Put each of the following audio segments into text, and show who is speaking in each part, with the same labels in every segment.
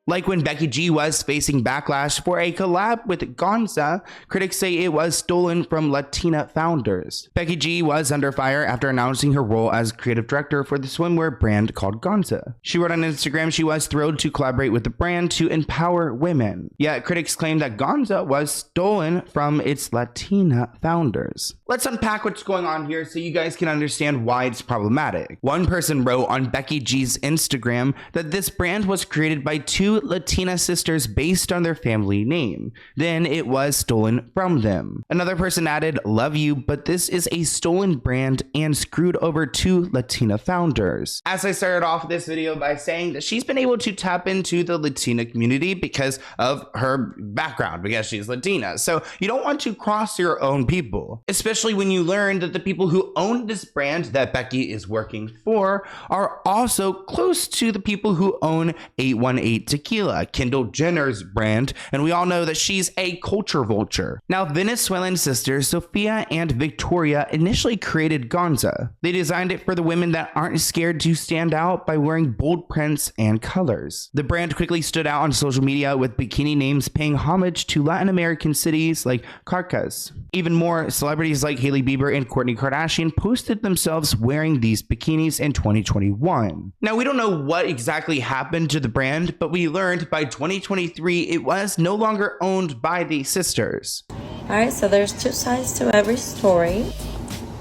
Speaker 1: Like when Becky G was facing backlash for a collab with Gonza, critics say it was stolen from Latina founders. Becky G was under fire after announcing her role as creative director for the swimwear brand called Gonza. She wrote on Instagram she was thrilled to collaborate with the brand to empower women. Yet critics claim that Gonza was stolen from its Latina founders. Let's unpack what's going on here so you guys can understand why it's problematic. One person wrote on Becky G's Instagram that this brand was created by two Latina sisters based on their family name. Then it was stolen from them. Another person added, "Love you, but this is a stolen brand and screwed over two Latina founders." As I started off this video by saying that she's been able to tap into the Latina community because of her background, because she's Latina. So you don't want to cross your own people, especially when you learn that the people who own this brand that Becky is working for are also close to the people who own 818 Tequila, Kendall Jenner's brand, and we all know that she's a culture vulture. Now, Venezuelan sisters Sofia and Victoria initially created Gonza. They designed it for the women that aren't scared to stand out by wearing bold prints and colors. The brand quickly stood out on social media with bikini names paying homage to Latin American cities like Caracas. Even more, celebrities like Hailey Bieber and Kourtney Kardashian posted themselves wearing these bikinis in 2021. Now, we don't know what exactly happened to the brand, but we learned by 2023 it was no longer owned by the sisters.
Speaker 2: Alright, so there's two sides to every story.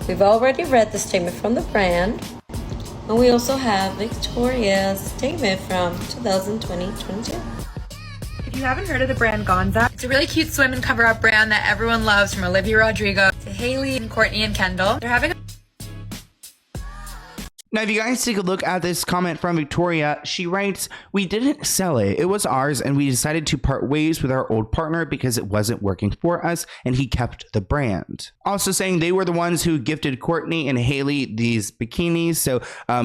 Speaker 2: We've already read the statement from the brand, and we also have Victoria's statement from 2020-22.
Speaker 3: If you haven't heard of the brand Gonza, it's a really cute swim and cover-up brand that everyone loves, from Olivia Rodrigo to Hailey and Kourtney and Kendall. They're having
Speaker 1: Now, if you guys take a look at this comment from Victoria, she writes, "We didn't sell it. It was ours, and we decided to part ways with our old partner because it wasn't working for us, and he kept the brand." Also saying they were the ones who gifted Kourtney and Hailey these bikinis, so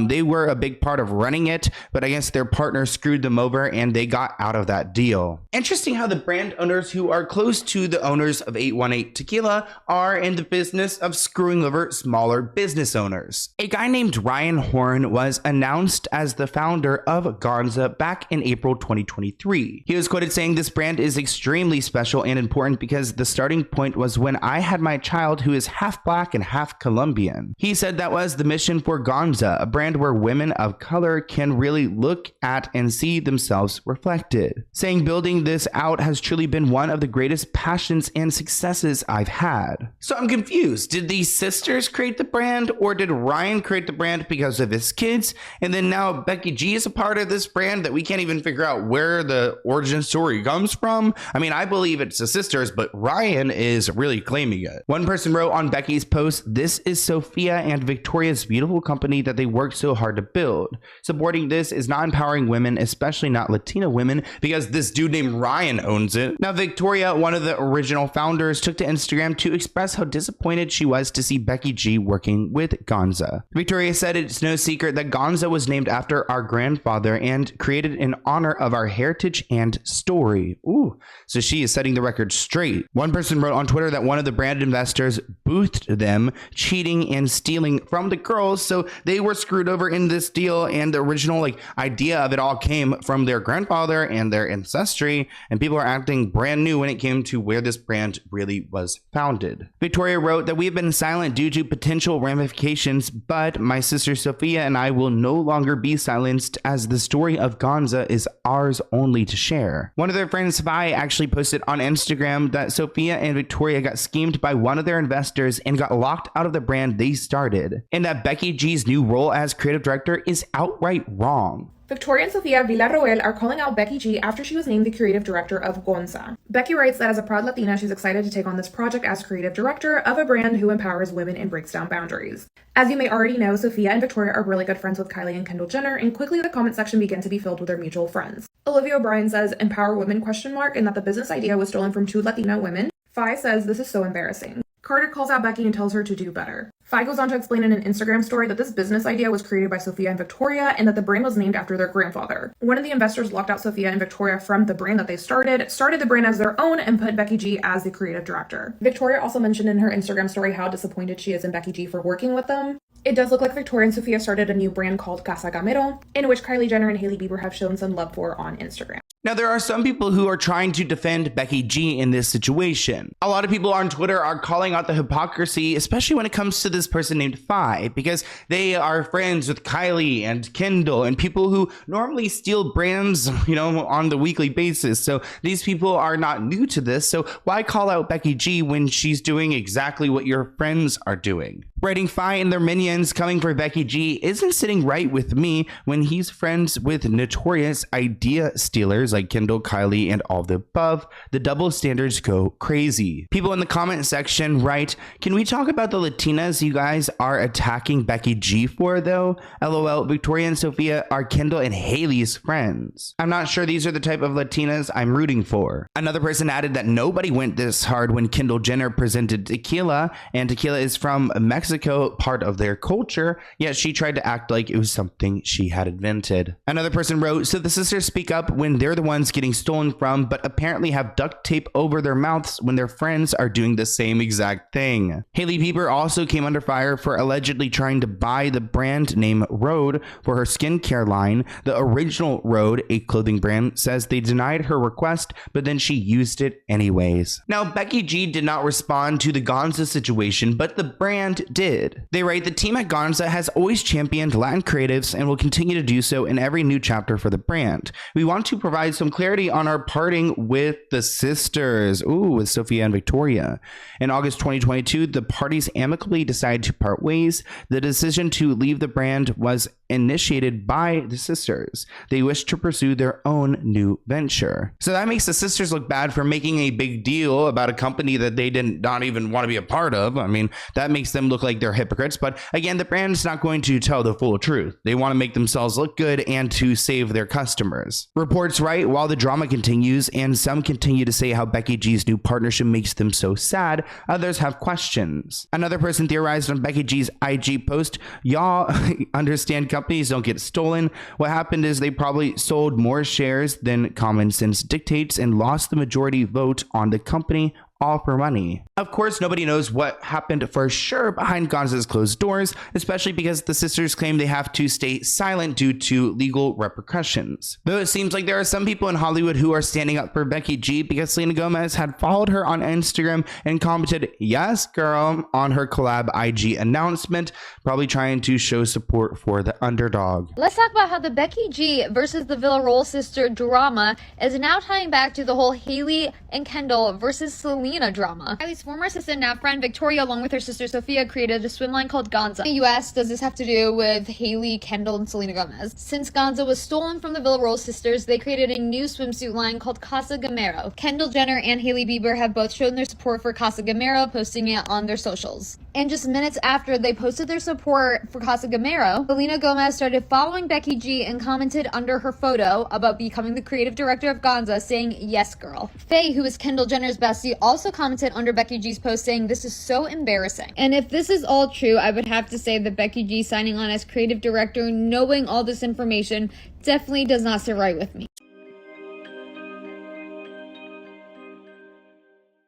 Speaker 1: they were a big part of running it, but I guess their partner screwed them over, and they got out of that deal. Interesting how the brand owners who are close to the owners of 818 Tequila are in the business of screwing over smaller business owners. A guy named Ryan Horn was announced as the founder of Gonza back in April 2023. He was quoted saying, "This brand is extremely special and important because the starting point was when I had my child who is half black and half Colombian." He said that was the mission for Gonza, a brand where women of color can really look at and see themselves reflected. Saying building this out has truly been one of the greatest passions and successes I've had. So I'm confused. Did these sisters create the brand, or did Ryan create the brand because of his kids, and then now Becky G is a part of this brand that we can't even figure out where the origin story comes from? I mean, I believe it's the sisters, but Ryan is really claiming it. One person wrote on Becky's post, "This is Sofia and Victoria's beautiful company that they worked so hard to build. Supporting this is not empowering women, especially not Latina women, because this dude named Ryan owns it." Now, Victoria, one of the original founders, took to Instagram to express how disappointed she was to see Becky G working with Gonza. Victoria said, "It's no secret that Gonza was named after our grandfather and created in honor of our heritage and story." Ooh, so she is setting the record straight. One person wrote on Twitter that one of the brand investors boothed them, cheating and stealing from the girls, so they were screwed over in this deal, and the original idea of it all came from their grandfather and their ancestry, and people are acting brand new when it came to where this brand really was founded. Victoria wrote that, "We have been silent due to potential ramifications, but my sister Sofia and I will no longer be silenced, as the story of Gonza is ours only to share." One of their friends, Vi, actually posted on Instagram that Sofia and Victoria got schemed by one of their investors and got locked out of the brand they started, and that Becky G's new role as creative director is outright wrong.
Speaker 4: Victoria and Sofia Villarroel are calling out Becky G after she was named the creative director of Gonza. Becky writes that as a proud Latina, she's excited to take on this project as creative director of a brand who empowers women and breaks down boundaries. As you may already know, Sofia and Victoria are really good friends with Kylie and Kendall Jenner, and quickly the comment section began to be filled with their mutual friends. Olivia O'Brien says, "Empower women?" and that the business idea was stolen from two Latina women. Fi says, "This is so embarrassing." Carter calls out Becky and tells her to do better. Fi goes on to explain in an Instagram story that this business idea was created by Sofia and Victoria, and that the brand was named after their grandfather. One of the investors locked out Sofia and Victoria from the brand that they started the brand as their own, and put Becky G as the creative director. Victoria also mentioned in her Instagram story how disappointed she is in Becky G for working with them. It does look like Victoria and Sofia started a new brand called Casa Gamero, in which Kylie Jenner and Hailey Bieber have shown some love for on Instagram.
Speaker 1: Now, there are some people who are trying to defend Becky G in this situation. A lot of people on Twitter are calling out the hypocrisy, especially when it comes to this person named Fi, because they are friends with Kylie and Kendall and people who normally steal brands, on the weekly basis. So these people are not new to this. So why call out Becky G when she's doing exactly what your friends are doing? Writing Fi and their minions coming for Becky G isn't sitting right with me when he's friends with notorious idea stealers like Kendall, Kylie, and all the above. The double standards go crazy. People in the comment section write, "Can we talk about the Latinas you guys are attacking Becky G for though? LOL, Victoria and Sophia are Kendall and Haley's friends. I'm not sure these are the type of Latinas I'm rooting for." Another person added that nobody went this hard when Kendall Jenner presented tequila, and tequila is from Mexico, part of their culture, yet she tried to act like it was something she had invented. Another person wrote, "So the sisters speak up when they're the ones getting stolen from, but apparently have duct tape over their mouths when their friends are doing the same exact thing." Hailey Bieber also came under fire for allegedly trying to buy the brand name Rhode for her skincare line. The original Rhode, a clothing brand, says they denied her request, but then she used it anyways. Now, Becky G did not respond to the Gonza situation, but the brand did. They write, "The team at Gonza has always championed Latin creatives and will continue to do so in every new chapter for the brand. We want to provide some clarity on our parting with the sisters." Ooh, with Sophia and Victoria. In August 2022, the parties amicably decided to part ways. The decision to leave the brand was initiated by the sisters. They wish to pursue their own new venture. So that makes the sisters look bad for making a big deal about a company that they did not even want to be a part of. I mean, that makes them look like they're hypocrites. But again, the brand's not going to tell the full truth. They want to make themselves look good and to save their customers. Reports write, while the drama continues and some continue to say how Becky G's new partnership makes them so sad, others have questions. Another person theorized on Becky G's IG post, "Y'all understand companies don't get stolen. What happened is they probably sold more shares than common sense dictates and lost the majority vote on the company, all for money." Of course, nobody knows what happened for sure behind Gonza's closed doors, especially because the sisters claim they have to stay silent due to legal repercussions. Though it seems like there are some people in Hollywood who are standing up for Becky G because Selena Gomez had followed her on Instagram and commented, "Yes, girl," on her collab IG announcement, probably trying to show support for the underdog.
Speaker 5: Let's talk about how the Becky G versus the Villarreal sister drama is now tying back to the whole Hailey and Kendall versus Selena drama. Kylie's former assistant, now friend Victoria, along with her sister Sophia, created a swim line called Gonza. In the US, does this have to do with Hailey, Kendall, and Selena Gomez? Since Gonza was stolen from the Villarreal sisters, they created a new swimsuit line called Casa Gamero. Kendall Jenner and Hailey Bieber have both shown their support for Casa Gamero, posting it on their socials. And just minutes after they posted their support for Casa Gamero, Selena Gomez started following Becky G and commented under her photo about becoming the creative director of Gonza, saying, "Yes, girl." Faye, who is Kendall Jenner's bestie, also commented under Becky G's post saying, "This is so embarrassing." And if this is all true, I would have to say that Becky G signing on as creative director, knowing all this information, definitely does not sit right with me.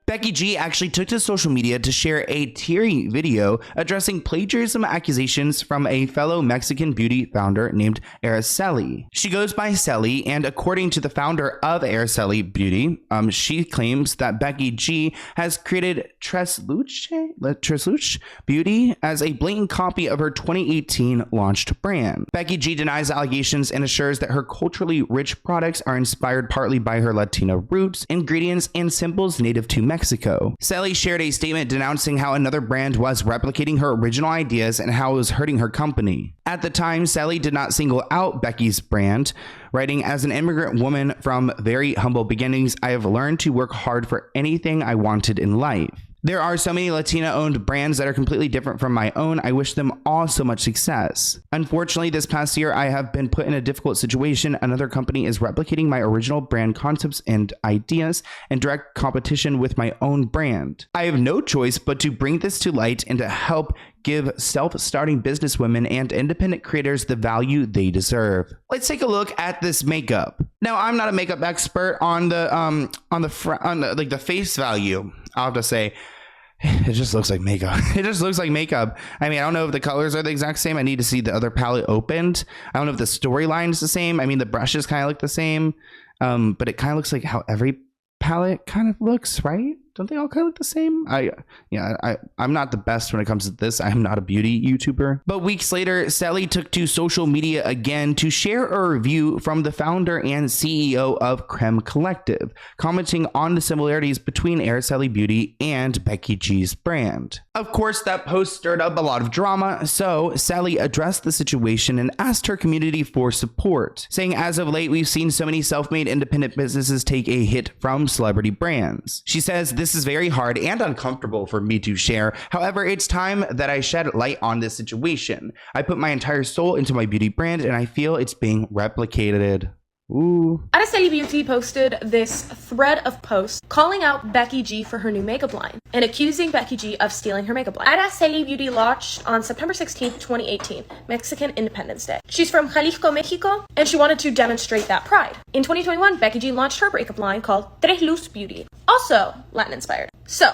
Speaker 1: Becky G actually took to social media to share a teary video addressing plagiarism accusations from a fellow Mexican beauty founder named Araceli. She goes by Celi, and according to the founder of Araceli Beauty, she claims that Becky G has created Tres Luce Beauty as a blatant copy of her 2018 launched brand. Becky G denies allegations and assures that her culturally rich products are inspired partly by her Latino roots, ingredients, and symbols native to Mexico. Celi shared a statement denouncing how another brand was replicating her original ideas and how it was hurting her company. At the time, Celi did not single out Becky's brand, writing, "As an immigrant woman from very humble beginnings, I have learned to work hard for anything I wanted in life. There are so many Latina-owned brands that are completely different from my own. I wish them all so much success. Unfortunately, this past year, I have been put in a difficult situation. Another company is replicating my original brand concepts and ideas in direct competition with my own brand. I have no choice but to bring this to light and to help give self-starting businesswomen and independent creators the value they deserve." Let's take a look at this makeup. Now, I'm not a makeup expert on the face value. I'll have to say, it just looks like makeup. It just looks like makeup. I mean, I don't know if the colors are the exact same. I need to see the other palette opened. I don't know if the storyline is the same. I mean, the brushes kind of look the same. But it kind of looks like how every palette kind of looks, right? Don't they all kind of look the same? I'm not the best when it comes to this. I am not a beauty YouTuber. But weeks later, Sally took to social media again to share a review from the founder and CEO of Creme Collective, commenting on the similarities between Araceli Beauty and Becky G's brand. Of course, that post stirred up a lot of drama, so Sally addressed the situation and asked her community for support, saying as of late, we've seen so many self-made independent businesses take a hit from celebrity brands. She says, this is very hard and uncomfortable for me to share. However, it's time that I shed light on this situation. I put my entire soul into my beauty brand and I feel it's being replicated. Ooh.
Speaker 6: Araceli Beauty posted this thread of posts calling out Becky G for her new makeup line and accusing Becky G of stealing her makeup line. Araceli Beauty launched on September 16th, 2018, Mexican Independence Day. She's from Jalisco, Mexico, and she wanted to demonstrate that pride. In 2021, Becky G launched her makeup line called Tres Luz Beauty, also Latin inspired. So,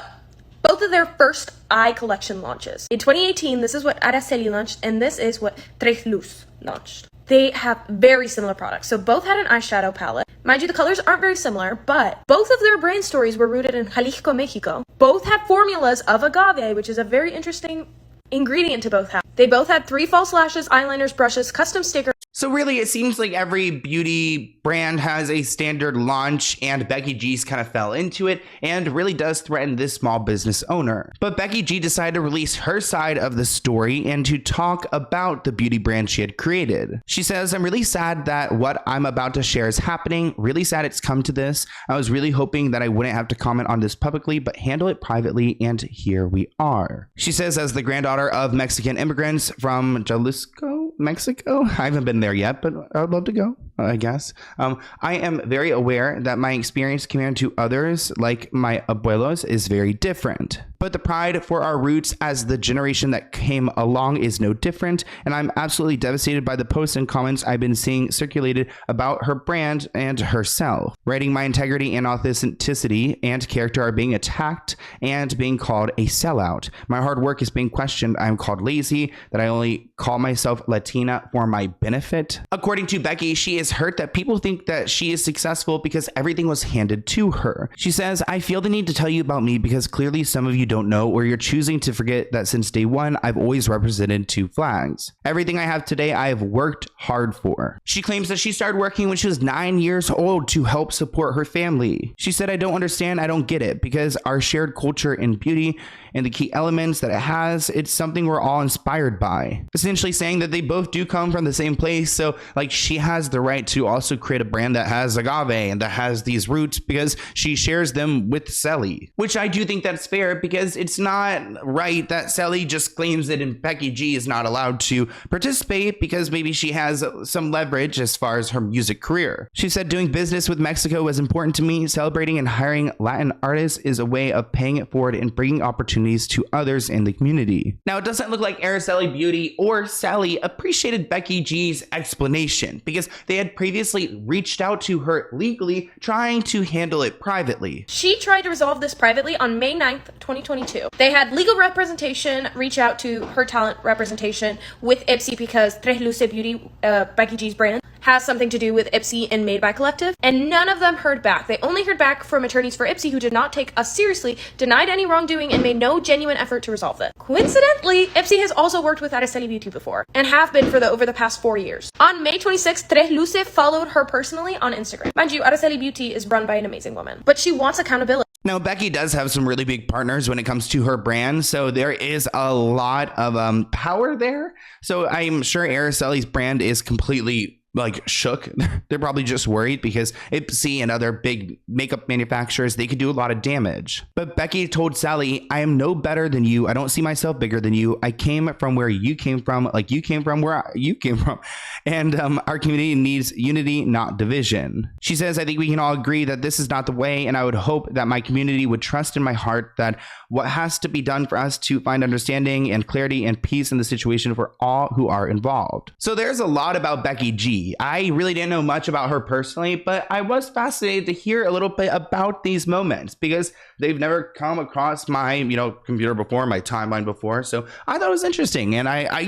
Speaker 6: both of their first eye collection launches. In 2018, this is what Araceli launched, and this is what Tres Luz launched. They have very similar products. So both had an eyeshadow palette. Mind you, the colors aren't very similar, but both of their brand stories were rooted in Jalisco, Mexico. Both had formulas of agave, which is a very interesting ingredient to both have. They both had 3 false lashes, eyeliners, brushes, custom stickers.
Speaker 1: So really, it seems like every beauty brand has a standard launch, and Becky G's kind of fell into it and really does threaten this small business owner. But Becky G decided to release her side of the story and to talk about the beauty brand she had created. She says, I'm really sad that what I'm about to share is happening. Really sad it's come to this. I was really hoping that I wouldn't have to comment on this publicly, but handle it privately, and here we are. She says, as the granddaughter of Mexican immigrants from Jalisco, Mexico, I haven't been there yet, but I would love to go, I guess. I am very aware that my experience compared to others, like my abuelos, is very different. But the pride for our roots as the generation that came along is no different, and I'm absolutely devastated by the posts and comments I've been seeing circulated about her brand and herself. Writing my integrity and authenticity and character are being attacked and being called a sellout. My hard work is being questioned. I'm called lazy, that I only call myself Latina for my benefit. According to Becky, she is hurt that people think that she is successful because everything was handed to her. She says, I feel the need to tell you about me because clearly some of you don't know, or you're choosing to forget that since day one, I've always represented 2 flags. Everything I have today, I have worked hard for. She claims that she started working when she was 9 years old to help support her family. She said, I don't understand, I don't get it, because our shared culture in beauty and the key elements that it has, it's something we're all inspired by. Essentially saying that they both do come from the same place, so like she has the right to also create a brand that has agave and that has these roots because she shares them with Sally, which I do think that's fair, because it's not right that Sally just claims it and Becky G is not allowed to participate because maybe she has some leverage as far as her music career. She said, doing business with Mexico was important to me. Celebrating and hiring Latin artists is a way of paying it forward and bringing opportunities to others in the community. Now, it doesn't look like Araceli Beauty or Sally appreciated Becky G's explanation because they had previously reached out to her legally, trying to handle it privately.
Speaker 6: She tried to resolve this privately on May 9th, 2022. They had legal representation reach out to her talent representation with Ipsy because Tres Luces Beauty, Becky G's brand, has something to do with Ipsy and Made by Collective, and none of them heard back. They only heard back from attorneys for Ipsy who did not take us seriously, denied any wrongdoing, and made no genuine effort to resolve it. Coincidentally, Ipsy has also worked with Araceli Beauty before, and have been for over the past 4 years. On May 26th, Tres Luces followed her personally on Instagram. Mind you, Araceli Beauty is run by an amazing woman, but she wants accountability.
Speaker 1: Now, Becky does have some really big partners when it comes to her brand, so there is a lot of power there. So I'm sure Araceli's brand is completely shook. They're probably just worried because Ipsy and other big makeup manufacturers, they could do a lot of damage. But Becky told Sally, I am no better than you. I don't see myself bigger than you. I came from where you came from, like you came from where you came from. And our community needs unity, not division. She says, I think we can all agree that this is not the way. And I would hope that my community would trust in my heart that what has to be done for us to find understanding and clarity and peace in the situation for all who are involved. So there's a lot about Becky G. I really didn't know much about her personally, but I was fascinated to hear a little bit about these moments because they've never come across my, computer before, my timeline before. So I thought it was interesting. And I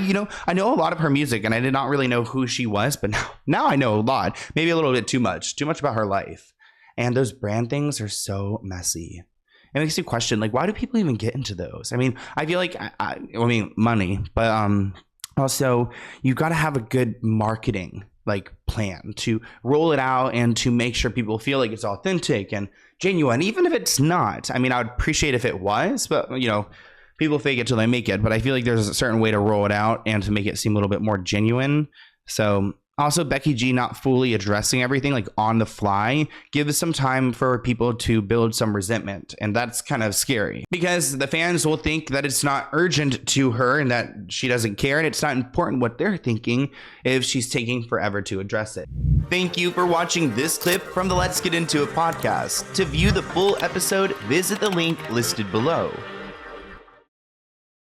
Speaker 1: know a lot of her music, and I did not really know who she was, but now I know a lot, maybe a little bit too much about her life. And those brand things are so messy. It makes you question, like, why do people even get into those? I mean, I feel like, I mean, money, but also you got to have a good marketing like plan to roll it out and to make sure people feel like it's authentic and genuine, even if it's not. I mean, I would appreciate if it was, but you know, people fake it till they make it. But I feel like there's a certain way to roll it out and to make it seem a little bit more genuine. So also, Becky G not fully addressing everything like on the fly gives some time for people to build some resentment. And that's kind of scary because the fans will think that it's not urgent to her and that she doesn't care. And it's not important what they're thinking if she's taking forever to address it. Thank you for watching this clip from the Let's Get Into It podcast. To view the full episode, visit the link listed below.